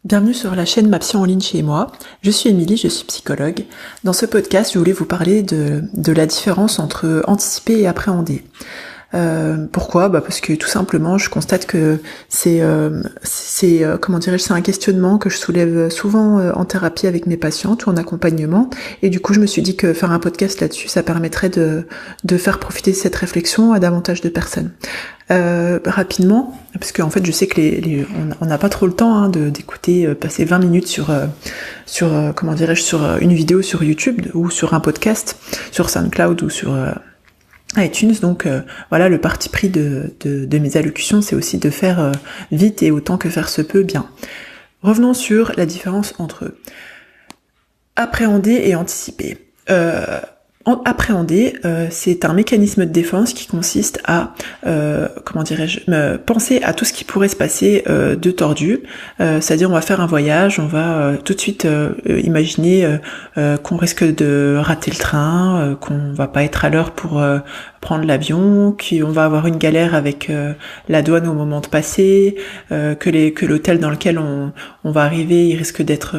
Bienvenue sur la chaîne Ma Psy en ligne chez moi. Je suis Émilie, je suis psychologue. Dans ce podcast, je voulais vous parler de la différence entre anticiper et appréhender. Pourquoi ? Parce que tout simplement, je constate que c'est un questionnement que je soulève souvent en thérapie avec mes patientes ou en accompagnement. Et du coup, je me suis dit que faire un podcast là-dessus, ça permettrait de faire profiter cette réflexion à davantage de personnes. Rapidement, parce qu'en fait, je sais que on n'a pas trop le temps d'écouter, passer 20 minutes sur une vidéo sur YouTube ou sur un podcast, sur SoundCloud ou sur iTunes. Donc voilà, le parti pris de mes allocutions, c'est aussi de faire vite et autant que faire se peut bien. Revenons sur la différence entre appréhender et anticiper. Appréhender, c'est un mécanisme de défense qui consiste à, penser à tout ce qui pourrait se passer de tordu. C'est-à-dire, on va faire un voyage, on va tout de suite imaginer qu'on risque de rater le train, qu'on va pas être à l'heure pour prendre l'avion, qu'on va avoir une galère avec la douane au moment de passer, que l'hôtel dans lequel on va arriver, il risque d'être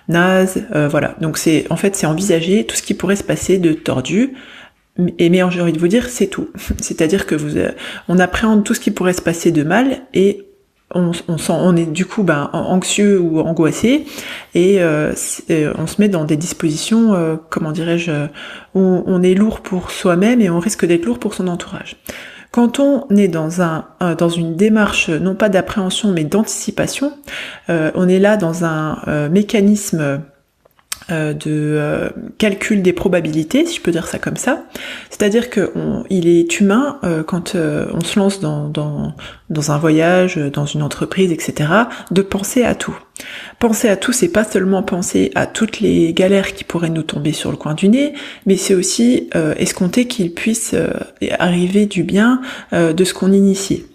naze, voilà. Donc c'est envisager tout ce qui pourrait se passer de tordu. Mais j'ai envie de vous dire, c'est tout. C'est-à-dire que on appréhende tout ce qui pourrait se passer de mal et on est du coup anxieux ou angoissé et on se met dans des dispositions, où on est lourd pour soi-même et on risque d'être lourd pour son entourage. Quand on est dans une démarche non pas d'appréhension mais d'anticipation, on est là dans un mécanisme de calcul des probabilités, si je peux dire ça comme ça. C'est-à-dire que il est humain quand on se lance dans un voyage, dans une entreprise, etc., de penser à tout. Penser à tout, c'est pas seulement penser à toutes les galères qui pourraient nous tomber sur le coin du nez, mais c'est aussi escompter qu'il puisse arriver du bien de ce qu'on initie.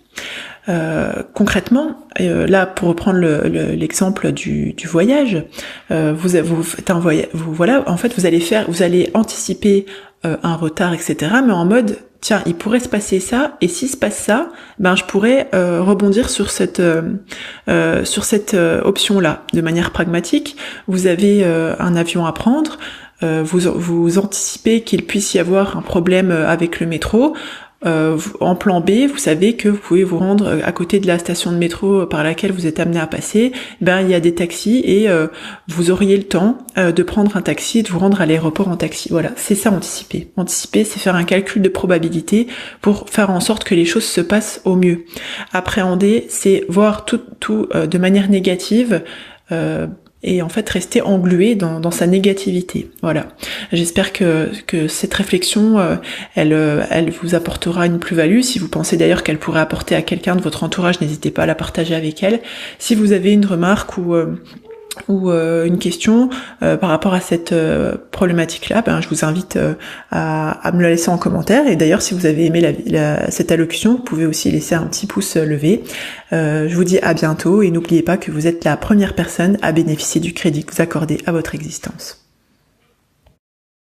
Concrètement, là pour reprendre l'exemple du voyage, vous faites un voyage, vous allez anticiper un retard, etc., mais en mode tiens, il pourrait se passer ça, et s'il se passe ça, je pourrais rebondir sur cette option-là de manière pragmatique. Vous avez un avion à prendre, vous anticipez qu'il puisse y avoir un problème avec le métro. En plan B, vous savez que vous pouvez vous rendre à côté de la station de métro par laquelle vous êtes amené à passer. Il y a des taxis et vous auriez le temps de prendre un taxi et de vous rendre à l'aéroport en taxi. Voilà, c'est ça anticiper. Anticiper, c'est faire un calcul de probabilité pour faire en sorte que les choses se passent au mieux. Appréhender, c'est voir tout de manière négative. Et en fait rester englué dans sa négativité. Voilà. J'espère que cette réflexion, elle vous apportera une plus-value. Si vous pensez d'ailleurs qu'elle pourrait apporter à quelqu'un de votre entourage, n'hésitez pas à la partager avec elle. Si vous avez une remarque ou une question par rapport à cette problématique-là, je vous invite à me la laisser en commentaire. Et d'ailleurs, si vous avez aimé cette allocution, vous pouvez aussi laisser un petit pouce levé. Je vous dis à bientôt et n'oubliez pas que vous êtes la première personne à bénéficier du crédit que vous accordez à votre existence.